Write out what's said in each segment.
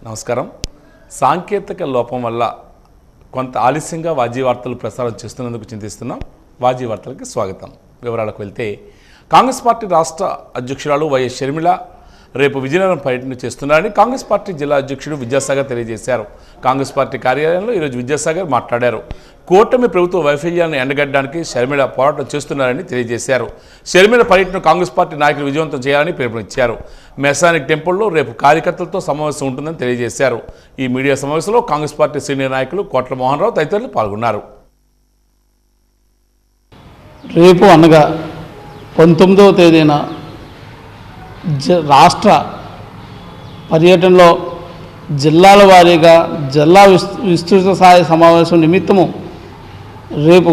నమస్కారం. సాంకేతిక లోపం వల్ల కొంత ఆలస్యంగా వాజీ వార్తలు ప్రసారం చేస్తున్నందుకు చింతిస్తున్నాం. వాజీ వార్తలకి స్వాగతం. వివరాలకు వెళ్తే, కాంగ్రెస్ పార్టీ రాష్ట్ర అధ్యక్షురాలు వైఎస్ షర్మిల రేపు విజయనగరం పర్యటన చేస్తున్నారని కాంగ్రెస్ పార్టీ జిల్లా అధ్యక్షుడు విద్యాసాగర్ తెలియజేశారు. కాంగ్రెస్ పార్టీ కార్యాలయంలో ఈరోజు విద్యాసాగర్ మాట్లాడారు. కూటమి ప్రభుత్వ వైఫల్యాన్ని ఎండగట్టడానికి షర్మిల పోరాటం చేస్తున్నారని తెలియజేశారు. షర్మిల పర్యటన కాంగ్రెస్ పార్టీ నాయకులు విజయవంతం చేయాలని పిలుపునిచ్చారు. మెసానిక్ టెంపుల్లో రేపు కార్యకర్తలతో సమావేశం ఉంటుందని తెలియజేశారు. ఈ మీడియా సమావేశంలో కాంగ్రెస్ పార్టీ సీనియర్ నాయకులు కోట్ల మోహన్ రావు తదితరులు పాల్గొన్నారు. రేపు అనగా 19వ తేదీన రాష్ట్ర పర్యటనలో జిల్లాల వారీగా జిల్లా విస్తృత స్థాయి సమావేశం నిమిత్తము రేపు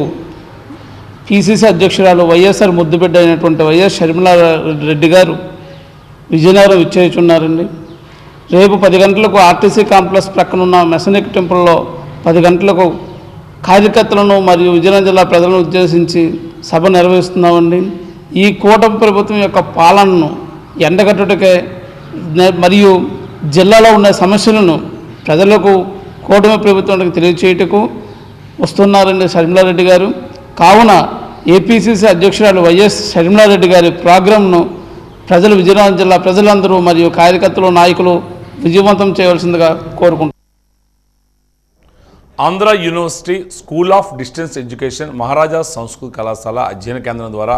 పిసిసి అధ్యక్షురాలు వైఎస్ఆర్ ముద్దుబిడ్డ అయినటువంటి వైఎస్ షర్మిలారెడ్డి గారు విజయనగరం ఇచ్చేయుచున్నారండి. రేపు 10 గంటలకు ఆర్టీసీ కాంప్లెక్స్ ప్రక్కనున్న మెసనిక్ టెంపుల్లో 10 గంటలకు కార్యకర్తలను మరియు విజయనగరం జిల్లా ప్రజలను ఉద్దేశించి సభ నిర్వహిస్తున్నామండి. ఈ కూటమి ప్రభుత్వం యొక్క పాలనను ఎండగట్టుటకే మరియు జిల్లాలో ఉన్న సమస్యలను ప్రజలకు కూటమి ప్రభుత్వానికి తెలియచేయటకు వస్తున్నారండి షర్మిలారెడ్డి గారు. కావున ఏపీసీసీ అధ్యక్షురాలు వైఎస్ షర్మిలారెడ్డి గారి ప్రోగ్రాంను ప్రజలు విజయనగరం జిల్లా ప్రజలందరూ మరియు కార్యకర్తలు నాయకులు విజయవంతం చేయవలసిందిగా కోరుకుంటున్నారు. Andhra university school of distance education Maharaja సంస్కృత కళాశాల అధ్యయన కేంద్రం ద్వారా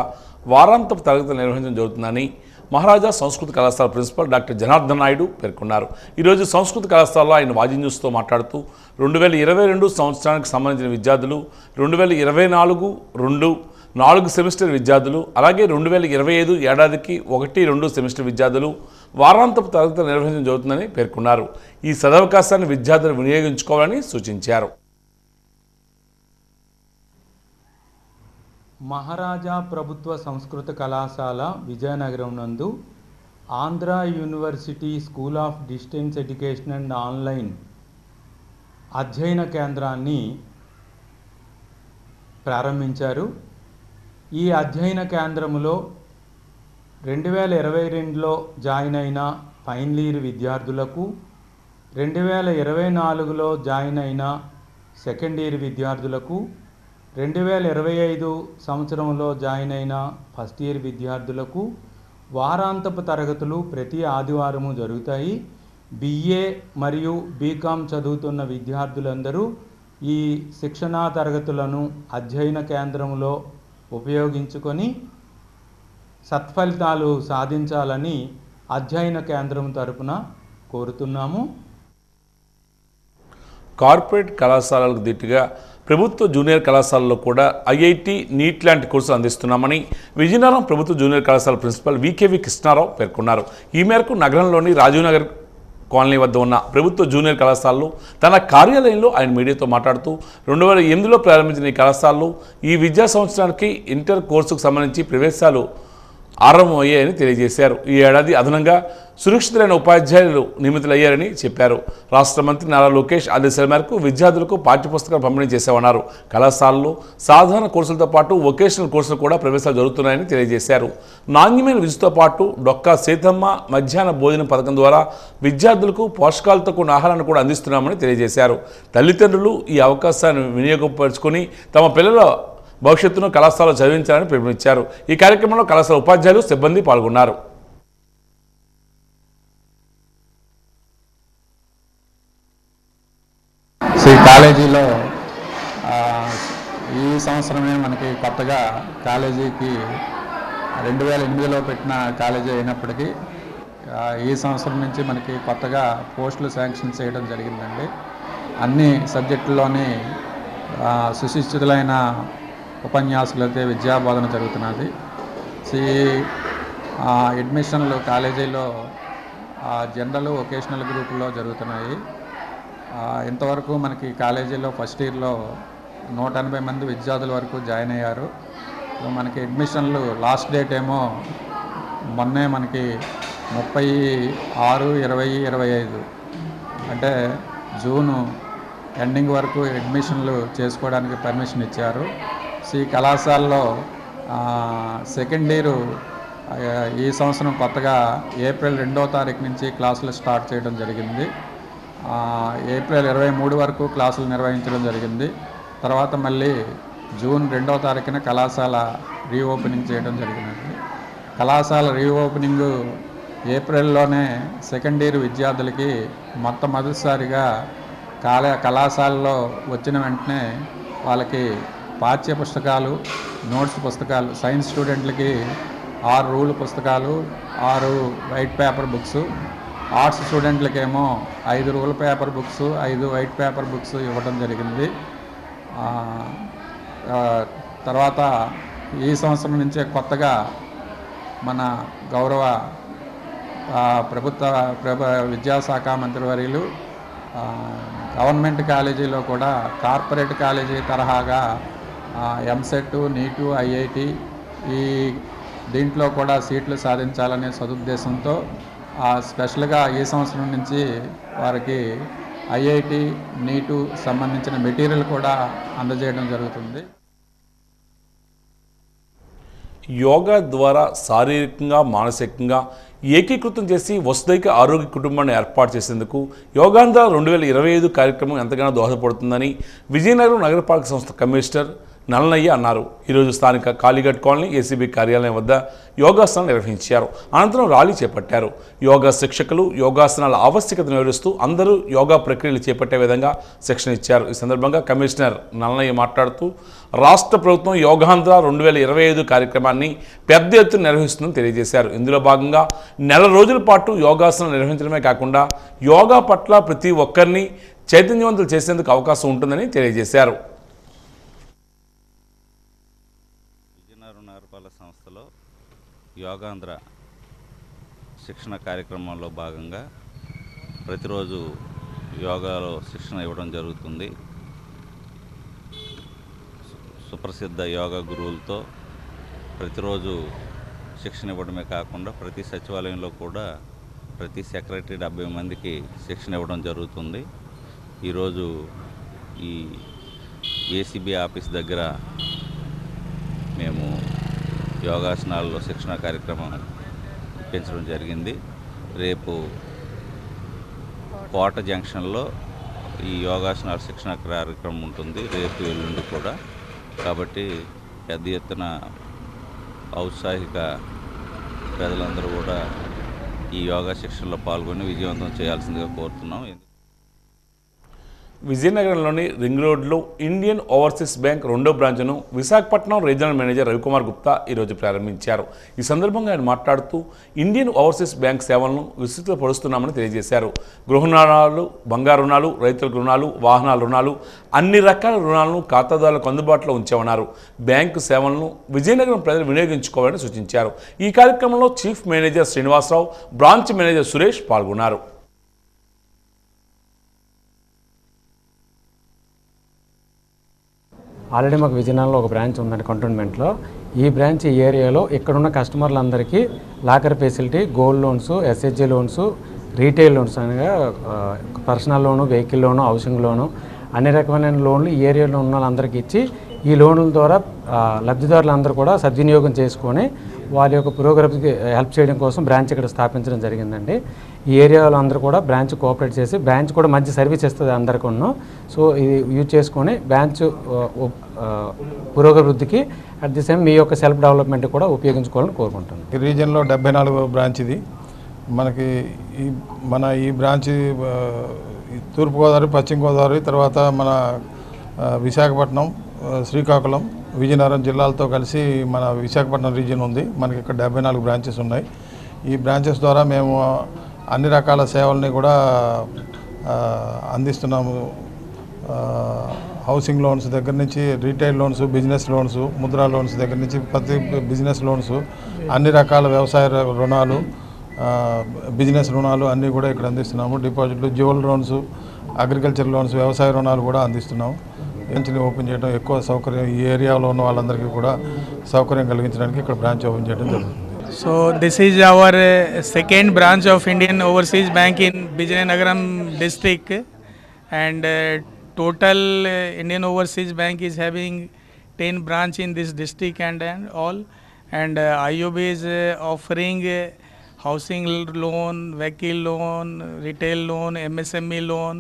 వారాంతపు తరగతులు నిర్వహించడం జరుగుతుందని మహారాజా సంస్కృత కళాశాల ప్రిన్సిపల్ డాక్టర్ జనార్దన్ నాయుడు పేర్కొన్నారు. ఈరోజు సంస్కృత కళాశాలలో ఆయన వాజీ న్యూస్తో మాట్లాడుతూ 2022 సంవత్సరానికి సంబంధించిన విద్యార్థులు, 2024 సెమిస్టర్ విద్యార్థులు, అలాగే 2025 ఏడాదికి 1-2 సెమిస్టర్ విద్యార్థులు వారాంతపు తరగతులు నిర్వహించడం జరుగుతుందని పేర్కొన్నారు. ఈ సదవకాశాన్ని విద్యార్థులు వినియోగించుకోవాలని సూచించారు. మహారాజా ప్రభుత్వ సంస్కృత కళాశాల విజయనగరం నందు Andhra university school of distance education and online అధ్యయన కేంద్రాన్ని ప్రారంభించారు. ఈ అధ్యయన కేంద్రములో 2022లో జాయిన్ అయిన ఫైనల్ ఇయర్ విద్యార్థులకు, 2024లో జాయిన్ అయిన సెకండ్ ఇయర్ విద్యార్థులకు, 2025 సంవత్సరంలో జాయిన్ అయిన ఫస్ట్ ఇయర్ విద్యార్థులకు వారాంతపు తరగతులు ప్రతి ఆదివారము జరుగుతాయి. BA మరియు BCom చదువుతున్న విద్యార్థులందరూ ఈ శిక్షణా తరగతులను అధ్యయన కేంద్రంలో ఉపయోగించుకొని సత్ఫలితాలు సాధించాలని అధ్యయన కేంద్రం తరపున కోరుతున్నాము. కార్పొరేట్ కళాశాలలకు దిట్టుగా ప్రభుత్వ జూనియర్ కళాశాలలో కూడా IIT, నీట్ లాంటి కోర్సులు అందిస్తున్నామని విజయనగరం ప్రభుత్వ జూనియర్ కళాశాల ప్రిన్సిపల్ VKV కృష్ణారావు పేర్కొన్నారు. ఈ మేరకు నగరంలోని రాజీవ్ నగర్ కాలనీ వద్ద ఉన్న ప్రభుత్వ జూనియర్ కళాశాలలో తన కార్యాలయంలో ఆయన మీడియాతో మాట్లాడుతూ 2008లో ప్రారంభించిన ఈ కళాశాలలో ఈ విద్యా సంవత్సరానికి ఇంటర్ కోర్సుకు సంబంధించి ప్రవేశాలు ఆరంభమయ్యాయని తెలియజేశారు. ఈ ఏడాది అదనంగా సురక్షితులైన ఉపాధ్యాయులు నియమితులయ్యారని చెప్పారు. రాష్ట్ర మంత్రి నారా లోకేష్ ఆదేశాల మేరకు విద్యార్థులకు పాఠ్యపుస్తకాలు పంపిణీ చేశామన్నారు. కళాశాలలో సాధారణ కోర్సులతో పాటు వొకేషనల్ కోర్సులు కూడా ప్రవేశాలు జరుగుతున్నాయని తెలియజేశారు. నాణ్యమైన విద్యతో పాటు డొక్కా సీతమ్మ మధ్యాహ్న భోజన పథకం ద్వారా విద్యార్థులకు పోషకాలతో కూడిన ఆహారాన్ని కూడా అందిస్తున్నామని తెలియజేశారు. తల్లిదండ్రులు ఈ అవకాశాన్ని వినియోగపరుచుకొని తమ పిల్లల భవిష్యత్తును కళాశాలలో చదివించాలని పిలుపునిచ్చారు. ఈ కార్యక్రమంలో కళాశాల ఉపాధ్యాయులు, సిబ్బంది పాల్గొన్నారు. ఈ కాలేజీలో ఈ సంవత్సరమే మనకి కొత్తగా కాలేజీకి 2008లో పెట్టిన కాలేజీ అయినప్పటికీ ఈ సంవత్సరం నుంచి మనకి కొత్తగా పోస్టులు శాంక్షన్ చేయడం జరిగిందండి. అన్ని సబ్జెక్టుల్లోని సుశిక్షితులైన ఉపన్యాసులైతే విద్యాబోధన జరుగుతున్నది. అడ్మిషన్లు కాలేజీలో జనరల్, వొకేషనల్ గ్రూపుల్లో జరుగుతున్నాయి. ఇంతవరకు మనకి కాలేజీలో ఫస్ట్ ఇయర్లో 180 మంది విద్యార్థుల వరకు జాయిన్ అయ్యారు. మనకి అడ్మిషన్లు లాస్ట్ డేట్ ఏమో మొన్నే మనకి 36/20/25 అంటే జూను ఎండింగ్ వరకు అడ్మిషన్లు చేసుకోవడానికి పర్మిషన్ ఇచ్చారు. ఈ కళాశాలలో సెకండ్ ఇయర్ ఈ సంవత్సరం కొత్తగా ఏప్రిల్ 2వ తారీఖు నుంచి క్లాసులు స్టార్ట్ చేయడం జరిగింది. ఏప్రిల్ 23 వరకు క్లాసులు నిర్వహించడం జరిగింది. తర్వాత మళ్ళీ జూన్ 2వ తారీఖున కళాశాల రీఓపెనింగ్ చేయడం జరిగింది. కళాశాల రీఓపెనింగ్ ఏప్రిల్లోనే సెకండ్ ఇయర్ విద్యార్థులకి మొట్టమొదటిసారిగా కళాశాలలో వచ్చిన వెంటనే వాళ్ళకి పాఠ్య పుస్తకాలు, నోట్స్ పుస్తకాలు, సైన్స్ స్టూడెంట్లకి 6 రూల్ పుస్తకాలు, 6 వైట్ పేపర్ బుక్స్, ఆర్ట్స్ స్టూడెంట్లకేమో 5 rule paper books, 5 white paper books ఇవ్వడం జరిగింది. తర్వాత ఈ సంవత్సరం నుంచే కొత్తగా మన గౌరవ ప్రభుత్వ విద్యాశాఖ మంత్రివర్యులు గవర్నమెంట్ కాలేజీలో కూడా కార్పొరేట్ కాలేజీ తరహాగా ఎంసెట్, నీటు, ఐఐటి ఈ దీంట్లో కూడా సీట్లు సాధించాలనే సదుద్దేశంతో స్పెషల్గా ఈ సంవత్సరం నుంచి వారికి ఐఐటి, నీటు సంబంధించిన మెటీరియల్ కూడా అందజేయడం జరుగుతుంది. యోగా ద్వారా శారీరకంగా, మానసికంగా ఏకీకృతం చేసి వసుదైక ఆరోగ్య కుటుంబాన్ని ఏర్పాటు చేసేందుకు యోగాంధ్ర 2025 కార్యక్రమం ఎంతగానో దోహదపడుతుందని విజయనగరం నగరపాలక సంస్థ కమిషనర్ నల్లయ్య అన్నారు. ఈరోజు స్థానిక కాళీఘట్ కాలనీ ఏసీబీ కార్యాలయం వద్ద యోగాసనాలు నిర్వహించారు. అనంతరం ర్యాలీ చేపట్టారు. యోగా శిక్షకులు యోగాసనాల ఆవశ్యకతను వివరిస్తూ అందరూ యోగా ప్రక్రియలు చేపట్టే విధంగా శిక్షణ ఇచ్చారు. ఈ సందర్భంగా కమిషనర్ నల్లయ్య మాట్లాడుతూ రాష్ట్ర ప్రభుత్వం యోగాంధ్ర 2025 కార్యక్రమాన్ని పెద్ద ఎత్తున నిర్వహిస్తుందని తెలియజేశారు. ఇందులో భాగంగా నెల రోజుల పాటు యోగాసనాలు నిర్వహించడమే కాకుండా యోగా పట్ల ప్రతి ఒక్కరిని చైతన్యవంతులు చేసేందుకు అవకాశం ఉంటుందని తెలియజేశారు. నగరపాలక సంస్థలో యోగాంధ్ర శిక్షణ కార్యక్రమంలో భాగంగా ప్రతిరోజు యోగాలో శిక్షణ ఇవ్వడం జరుగుతుంది. సుప్రసిద్ధ యోగా గురువులతో ప్రతిరోజు శిక్షణ ఇవ్వడమే కాకుండా ప్రతి సచివాలయంలో కూడా ప్రతి సెక్రటరీ 70 మందికి శిక్షణ ఇవ్వడం జరుగుతుంది. ఈరోజు ఈ ఏసీబీ ఆఫీస్ దగ్గర మేము యోగాసనాల్లో శిక్షణ కార్యక్రమం పెంచడం జరిగింది. రేపు కోట జంక్షన్లో ఈ యోగాసనాల శిక్షణ కార్యక్రమం ఉంటుంది, రేపు ఎల్లుండి కూడా. కాబట్టి పెద్ద ఎత్తున ఔత్సాహిక ప్రజలందరూ కూడా ఈ యోగా శిక్షణలో పాల్గొని విజయవంతం చేయాల్సిందిగా కోరుతున్నాం. విజయనగరంలోని రింగ్ రోడ్లో ఇండియన్ ఓవర్సీస్ బ్యాంక్ 2వ బ్రాంచ్ను విశాఖపట్నం రీజనల్ మేనేజర్ రవికుమార్ గుప్తా ఈరోజు ప్రారంభించారు. ఈ సందర్భంగా ఆయన మాట్లాడుతూ ఇండియన్ ఓవర్సీస్ బ్యాంక్ సేవలను విస్తృతపరుస్తున్నామని తెలియజేశారు. గృహ రుణాలు, బంగారు రుణాలు, రైతుల రుణాలు, వాహనాల రుణాలు, అన్ని రకాల రుణాలను ఖాతాదారులకు అందుబాటులో ఉంచామన్నారు. బ్యాంకు సేవలను విజయనగరం ప్రజలు వినియోగించుకోవాలని సూచించారు. ఈ కార్యక్రమంలో chief manager Srinivasarao, branch manager Suresh పాల్గొన్నారు. ఆల్రెడీ మాకు విజయనగరంలో ఒక బ్రాంచ్ ఉందండి కంటోన్మెంట్లో. ఈ బ్రాంచ్ ఈ ఏరియాలో ఇక్కడున్న కస్టమర్లందరికీ locker facility, gold loans, SHG loans, retail loans అనగా personal loan, vehicle loan, housing loan, అన్ని రకమైన లోన్లు ఈ ఏరియాలో ఉన్న వాళ్ళందరికీ ఇచ్చి ఈ లోన్ల ద్వారా లబ్ధిదారులందరూ కూడా సద్వినియోగం చేసుకొని వారి యొక్క పురోగతికి హెల్ప్ చేయడం కోసం బ్రాంచ్ ఇక్కడ స్థాపించడం జరిగిందండి. ఈ ఏరియాలో అందరూ కూడా బ్రాంచ్ కోఆపరేట్ చేసి బ్రాంచ్ కూడా మంచి సర్వీస్ ఇస్తుంది అందరికీ. సో ఇది యూజ్ చేసుకొని బ్రాంచ్ పురోగతికి అట్ ది సేమ్ మీ యొక్క సెల్ఫ్ డెవలప్మెంట్ కూడా ఉపయోగించుకోవాలని కోరుకుంటున్నాను. ఈ రీజియన్లో 74వ బ్రాంచ్ ఇది మనకి. ఈ బ్రాంచ్ తూర్పుగోదావరి, పశ్చిమ గోదావరి, తర్వాత మన విశాఖపట్నం, శ్రీకాకుళం, విజయనగరం జిల్లాలతో కలిసి మన విశాఖపట్నం రీజియన్ ఉంది. మనకి ఇక్కడ 74 బ్రాంచెస్ ఉన్నాయి. ఈ బ్రాంచెస్ ద్వారా మేము అన్ని రకాల సేవల్ని కూడా అందిస్తున్నాము. హౌసింగ్ లోన్స్ దగ్గర నుంచి retail loans, business loans, Mudra loans దగ్గర నుంచి ప్రతి బిజినెస్ లోన్స్, అన్ని రకాల వ్యవసాయ రుణాలు, బిజినెస్ రుణాలు అన్నీ కూడా ఇక్కడ అందిస్తున్నాము. డిపాజిట్లు, జ్యువెల్ లోన్స్, అగ్రికల్చర్ లోన్స్, వ్యవసాయ రుణాలు కూడా అందిస్తున్నాము. బ్రాంచ్ని ఓపెన్ చేయడం ఎక్కువ సౌకర్యం, ఈ ఏరియాలో ఉన్న వాళ్ళందరికీ కూడా సౌకర్యం కలిగించడానికి ఇక్కడ బ్రాంచ్ ఓపెన్ చేయడం జరుగుతుంది. So this is our second branch of Indian Overseas Bank in Vijayanagaram district, and total Indian Overseas Bank is having 10 branch in this district and all, and IOB is offering housing loan, vehicle loan, retail loan, MSME loan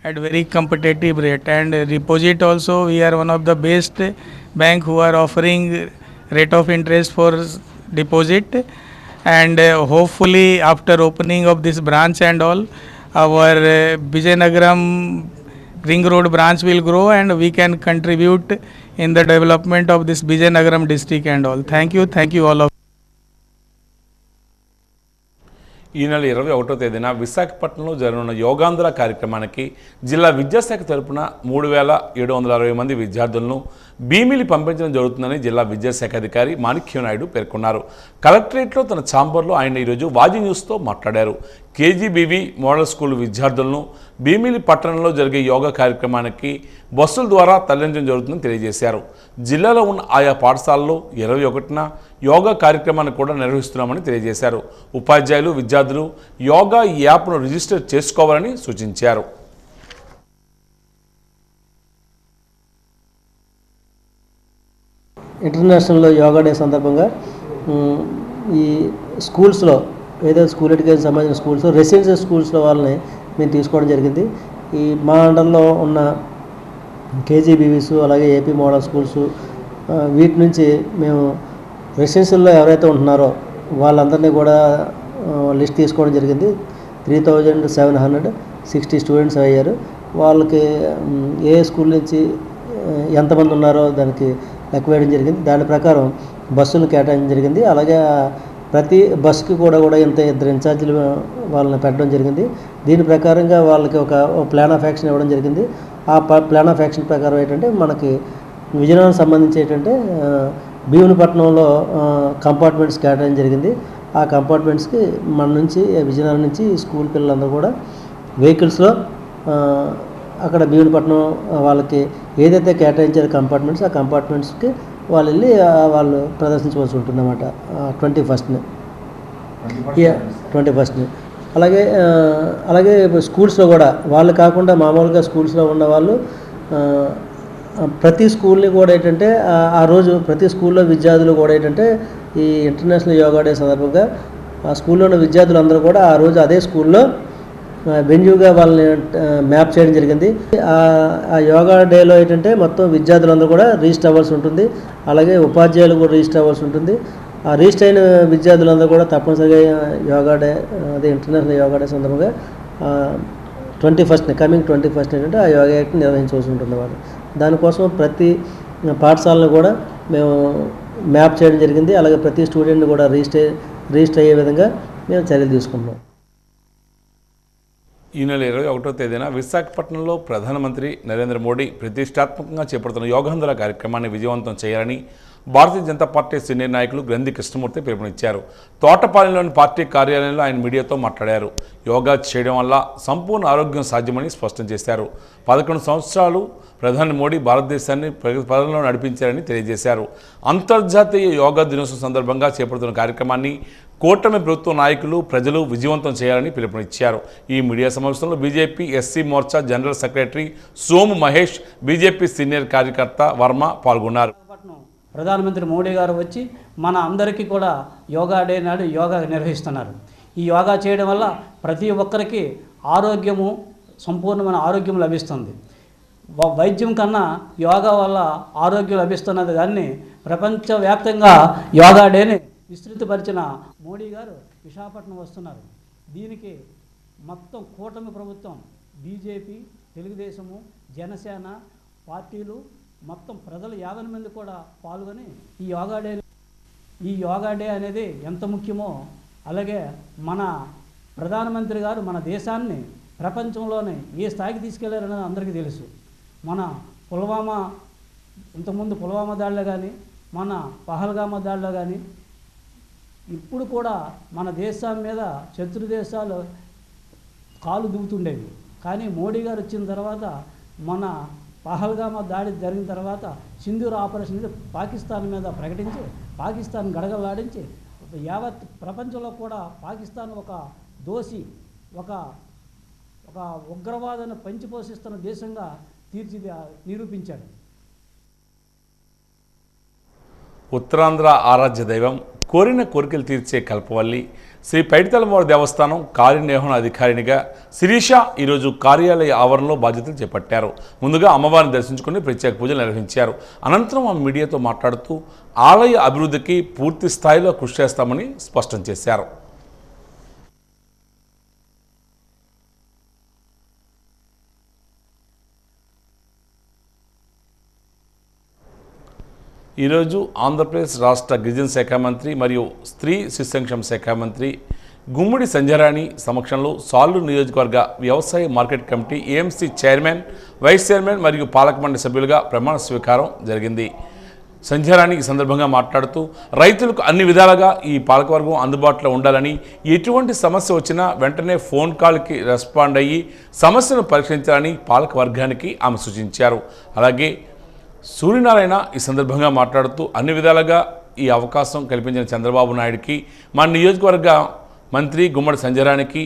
at very competitive rate. And Reposit also, we are one of the best bank who are offering rate of interest for deposit. And hopefully after opening of this branch and all, our Vijayanagaram Ring Road branch will grow and we can contribute in the development of this Vijayanagaram district and all. Thank you all of. ఈ నెల 21వ తేదీన విశాఖపట్నంలో జరగనున్న యోగాంధ్ర కార్యక్రమానికి జిల్లా విద్యాశాఖ తరపున 3760 మంది విద్యార్థులను భీమిలి పంపించడం జరుగుతుందని జిల్లా విద్యాశాఖ అధికారి మాణిక్యం నాయుడు పేర్కొన్నారు. కలెక్టరేట్లో తన ఛాంబర్లో ఆయన ఈరోజు వాజీ న్యూస్తో మాట్లాడారు. కేజీబీవీ మోడల్ స్కూల్ విద్యార్థులను భీమిలి పట్టణంలో జరిగే యోగా కార్యక్రమానికి బస్సుల ద్వారా తరలించడం జరుగుతుందని తెలియజేశారు. జిల్లాలో ఉన్న ఆయా పాఠశాలలో 21న యోగా కార్యక్రమాన్ని కూడా నిర్వహిస్తున్నామని తెలియజేశారు. ఉపాధ్యాయులు విద్యార్థులు యోగా యాప్ను రిజిస్టర్ చేసుకోవాలని సూచించారు. ఇంటర్నేషనల్ యోగా డే సందర్భంగా ఈ స్కూల్స్లో ఏదైతే స్కూల్ ఎడ్యుకేషన్ సంబంధించిన స్కూల్స్లో రెసిడెన్షియల్ స్కూల్స్లో వాళ్ళని మేము తీసుకోవడం జరిగింది. ఈ మా అండర్లో ఉన్న కేజీబీవీస్ అలాగే ఏపీ మోడల్ స్కూల్స్ వీటి నుంచి మేము రెసిడెన్షియల్లో ఎవరైతే ఉంటున్నారో వాళ్ళందరినీ కూడా లిస్ట్ తీసుకోవడం జరిగింది. 3760 స్టూడెంట్స్ అయ్యారు. వాళ్ళకి ఏ స్కూల్ నుంచి ఎంతమంది ఉన్నారో దానికి లెక్క వేయడం జరిగింది. దాని ప్రకారం బస్సులు కేటాయించడం జరిగింది. అలాగే ప్రతి బస్సుకి కూడా ఇద్దరు ఇన్ఛార్జీలు వాళ్ళని పెట్టడం జరిగింది. దీని ప్రకారంగా వాళ్ళకి ఒక ప్లాన్ ఆఫ్ యాక్షన్ ఇవ్వడం జరిగింది. ఆ ప్లాన్ ఆఫ్ యాక్షన్ ప్రకారం ఏంటంటే మనకి విజయనగరం సంబంధించి ఏంటంటే భీమునిపట్నంలో కంపార్ట్మెంట్స్ కేటాయించడం జరిగింది. ఆ కంపార్ట్మెంట్స్కి మన నుంచి విజయనగరం నుంచి స్కూల్ పిల్లలందరూ కూడా వెహికల్స్లో అక్కడ భీమునిపట్నం వాళ్ళకి ఏదైతే కేటాయించారో కంపార్ట్మెంట్స్ ఆ కంపార్ట్మెంట్స్కి వాళ్ళు వెళ్ళి వాళ్ళు ప్రదర్శించవలసి ఉంటుందన్నమాట 21ని. అలాగే స్కూల్స్లో కూడా వాళ్ళు కాకుండా మామూలుగా స్కూల్స్లో ఉన్న వాళ్ళు ప్రతి స్కూల్ని కూడా ఏంటంటే ఆ రోజు ప్రతి స్కూల్లో విద్యార్థులు కూడా ఏంటంటే ఈ ఇంటర్నేషనల్ యోగా డే సందర్భంగా ఆ స్కూల్లో ఉన్న విద్యార్థులందరూ కూడా ఆ రోజు అదే స్కూల్లో వెన్యూగా వాళ్ళని మ్యాప్ చేయడం జరిగింది. ఆ యోగా డేలో ఏంటంటే మొత్తం విద్యార్థులందరూ కూడా రిజిస్టర్ అవ్వాల్సి ఉంటుంది. అలాగే ఉపాధ్యాయులు కూడా రిజిస్టర్ అవ్వాల్సి ఉంటుంది. ఆ రిజిస్టర్ అయిన విద్యార్థులందరూ కూడా తప్పనిసరిగా యోగా డే అదే ఇంటర్నేషనల్ యోగా డే సందర్భంగా 21ని కమింగ్ 21 ఏంటంటే ఆ యోగా యాక్ట్ని నిర్వహించవలసి ఉంటుంది వాళ్ళు. దానికోసం ప్రతి పాఠశాలను కూడా మేము మ్యాప్ చేయడం జరిగింది. అలాగే ప్రతి స్టూడెంట్ని కూడా రిజిస్టర్ అయ్యే విధంగా మేము చర్యలు తీసుకుంటున్నాం. ఈ నెల 21వ తేదీన విశాఖపట్నంలో ప్రధానమంత్రి నరేంద్ర మోడీ ప్రతిష్టాత్మకంగా చేపడుతున్న యోగాంధ్ర కార్యక్రమాన్ని విజయవంతం చేయాలని భారతీయ జనతా పార్టీ సీనియర్ నాయకులు గ్రంథి కృష్ణమూర్తి పిలుపునిచ్చారు. తోటపాలెంలోని పార్టీ కార్యాలయంలో ఆయన మీడియాతో మాట్లాడారు. యోగా చేయడం వల్ల సంపూర్ణ ఆరోగ్యం సాధ్యమని స్పష్టం చేశారు. 11 సంవత్సరాలు ప్రధాని మోడీ భారతదేశాన్ని ప్రజల్లో నడిపించారని తెలియజేశారు. అంతర్జాతీయ యోగా దినోత్సవం సందర్భంగా చేపడుతున్న కార్యక్రమాన్ని కూటమి ప్రభుత్వ నాయకులు ప్రజలు విజయవంతం చేయాలని పిలుపునిచ్చారు. ఈ మీడియా సమావేశంలో BJP SC Morcha general secretary Somu Mahesh, BJP senior కార్యకర్త వర్మ పాల్గొన్నారు. ప్రధానమంత్రి మోడీ గారు వచ్చి మన అందరికీ కూడా యోగా డే నాడు యోగా నిర్వహిస్తున్నారు. ఈ యోగా చేయడం వల్ల ప్రతి ఒక్కరికి ఆరోగ్యము సంపూర్ణమైన ఆరోగ్యం లభిస్తుంది. వైద్యం కన్నా యోగా వల్ల ఆరోగ్యం లభిస్తున్నది. దాన్ని ప్రపంచవ్యాప్తంగా యోగా డేని విస్తృతపరిచిన మోడీ గారు విశాఖపట్నం వస్తున్నారు. దీనికి మొత్తం కూటమి ప్రభుత్వం బీజేపీ, తెలుగుదేశము, జనసేన పార్టీలు మొత్తం ప్రజలు 50 మంది కూడా పాల్గొని ఈ యోగా డే అనేది ఎంత ముఖ్యమో, అలాగే మన ప్రధానమంత్రి గారు మన దేశాన్ని ప్రపంచంలోనే ఏ స్థాయికి తీసుకెళ్లారనేది అందరికీ తెలుసు. మన ఇంతకుముందు పుల్వామా దాడిలో కానీ, మన పహల్గామా దాడిలో కానీ, ఇప్పుడు కూడా మన దేశం మీద శత్రు దేశాలు కాలు దువ్వుతుండేవి. కానీ మోడీ గారు వచ్చిన తర్వాత మన పహల్గామా దాడి జరిగిన తర్వాత సింధూర్ ఆపరేషన్ పాకిస్తాన్ మీద ప్రకటించి పాకిస్తాన్ గడగలాడించి యావత్ ప్రపంచంలో కూడా పాకిస్తాన్ ఒక దోషి, ఒక ఉగ్రవాదాన్ని పంచిపోషిస్తున్న దేశంగా నిరూపించాడు. ఉత్తరాంధ్ర ఆరాధ్య దైవం, కోరిన కోరికలు తీర్చే కల్పవల్లి, శ్రీ పైడితలమ్మవారి దేవస్థానం కార్యనిర్వహణ అధికారినిగా శిరీష ఈరోజు కార్యాలయ ఆవరణలో బాధ్యతలు చేపట్టారు. ముందుగా అమ్మవారిని దర్శించుకుని ప్రత్యేక పూజలు నిర్వహించారు. అనంతరం ఆమె మీడియాతో మాట్లాడుతూ ఆలయ అభివృద్ధికి పూర్తి స్థాయిలో కృషి చేస్తామని స్పష్టం చేశారు. ఈరోజు ఆంధ్రప్రదేశ్ రాష్ట్ర గిరిజన శాఖ మంత్రి మరియు స్త్రీ శిశు సంక్షేమ శాఖ మంత్రి గుమ్మడి సంధ్యారాణి సమక్షంలో సాలూరు నియోజకవర్గ వ్యవసాయ market committee AMC chairman, vice chairman మరియు పాలక మండలి సభ్యులుగా ప్రమాణ స్వీకారం జరిగింది. సంధ్యారాణి ఈ సందర్భంగా మాట్లాడుతూ రైతులకు అన్ని విధాలుగా ఈ పాలకవర్గం అందుబాటులో ఉండాలని, ఎటువంటి సమస్య వచ్చినా వెంటనే ఫోన్ కాల్కి రెస్పాండ్ అయ్యి సమస్యను పరిష్కరించాలని పాలకవర్గానికి ఆమె సూచించారు. అలాగే సూర్యనారాయణ ఈ సందర్భంగా మాట్లాడుతూ అన్ని విధాలుగా ఈ అవకాశం కల్పించిన చంద్రబాబు నాయుడికి, మా నియోజకవర్గ మంత్రి గుమ్మడి సంధ్యారాణికి,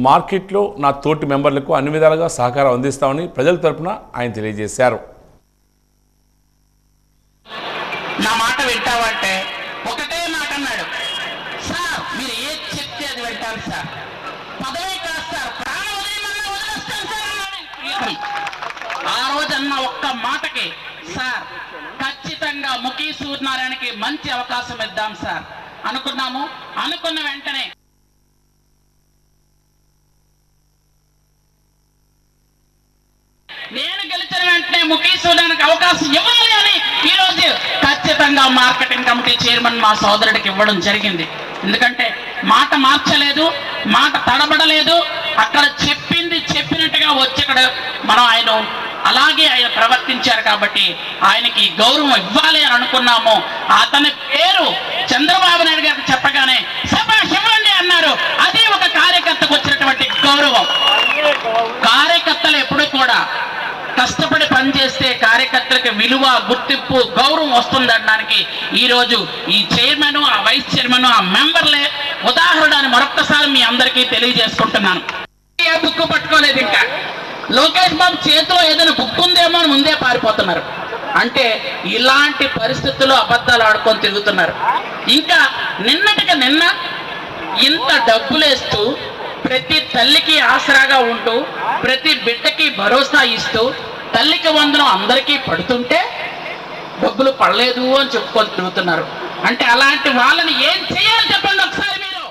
మార్కెట్లో నా తోటి మెంబర్లకు అన్ని విధాలుగా సహకారం అందిస్తామని ప్రజల తరపున ఆయన తెలియజేశారు. నా మాట వింటావంటే ఒకటే మాట అన్నాడు, సార్ మీరు ఏది చెప్తే అది వింటాను సార్, పదవే కాదు సార్, ప్రాణం వదిలేమన్నా వదిలేస్తాను సార్ అన్నాడు. ఆ రోజన్న ఒక్క మాటకి సార్ ఖచ్చితంగా ముఖీ సూర్యనారాయణకి మంచి అవకాశం ఇద్దాం సార్ అనుకున్నాము. అనుకున్న వెంటనే నేను గెలిచిన వెంటనే ముఖీ సూర్యనారాయణకి అవకాశం ఇవ్వాలి అని ఈరోజు ఖచ్చితంగా మార్కెటింగ్ కమిటీ చైర్మన్ మా సోదరుడికి ఇవ్వడం జరిగింది. ఎందుకంటే మాట మార్చలేదు, మాట తడబడలేదు, అక్కడ చెప్పింది చెప్పినట్టుగా వచ్చి ఇక్కడ మనం ఆయన అలాగే ఆయన ప్రవర్తించారు కాబట్టి ఆయనకి గౌరవం ఇవ్వాలి అని అనుకున్నాము. అతని పేరు చంద్రబాబు నాయుడు గారికి చెప్పగానే శభాష్ ఇవ్వండి అన్నారు. అది ఒక కార్యకర్తకు వచ్చినటువంటి గౌరవం. కార్యకర్తలు ఎప్పుడు కూడా కష్టపడి పనిచేస్తే కార్యకర్తలకు విలువ, గుర్తింపు, గౌరవం వస్తుందనడానికి ఈరోజు ఈ చైర్మన్, ఆ వైస్ చైర్మన్, ఆ మెంబర్లే ఉదాహరణ అని మరొక్కసారి మీ అందరికీ తెలియజేసుకుంటున్నాను. ఏ బుక్ పట్టుకోలేదు, ఇంకా లోకేష్ బాబు చేతిలో ఏదైనా బుక్ ఉందేమో అని ముందే పారిపోతున్నారు. అంటే ఇలాంటి పరిస్థితుల్లో అబద్ధాలు ఆడుకొని తిరుగుతున్నారు. ఇంకా నిన్నటికి నిన్న ఇంత డబ్బులేస్తూ ప్రతి తల్లికి ఆసరాగా ఉంటూ ప్రతి బిడ్డకి భరోసా ఇస్తూ తల్లికి వందనం అందరికీ పడుతుంటే డబ్బులు పడలేదు అని చెప్పుకొని తిరుగుతున్నారు. అంటే అలాంటి వాళ్ళని ఏం చేయాలి చెప్పండి ఒకసారి మీరు.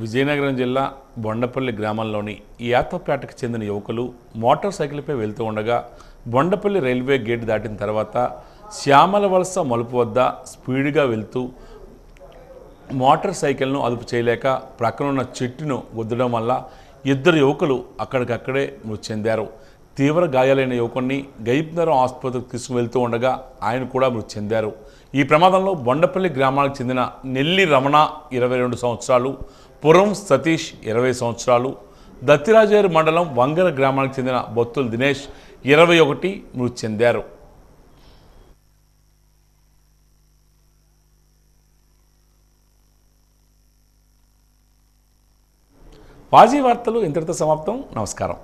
విజయనగరం జిల్లా బొండపల్లి గ్రామంలోని యాతపేటకు చెందిన యువకులు మోటార్ సైకిల్పై వెళ్తూ ఉండగా బొండపల్లి రైల్వే గేట్ దాటిన తర్వాత శ్యామల వలస మలుపు వద్ద స్పీడ్గా వెళ్తూ మోటార్ సైకిల్ను అదుపు చేయలేక ప్రక్కనున్న చెట్టును గుద్దడం వల్ల ఇద్దరు యువకులు అక్కడికక్కడే మృతి చెందారు. తీవ్ర గాయాలైన యువకుడిని గైబ్నగరం ఆసుపత్రికి తీసుకువెళ్తూ ఉండగా ఆయన కూడా మృతి చెందారు. ఈ ప్రమాదంలో బొండపల్లి గ్రామానికి చెందిన నెల్లి రమణ 22 సంవత్సరాలు, పురం సతీష్ 20 సంవత్సరాలు, దత్తిరాజేరు మండలం వంగర గ్రామానికి చెందిన బొత్తుల దినేష్ 21 మృతి చెందారు. వాజీ వార్తలు ఇంతటితో సమాప్తం. నమస్కారం.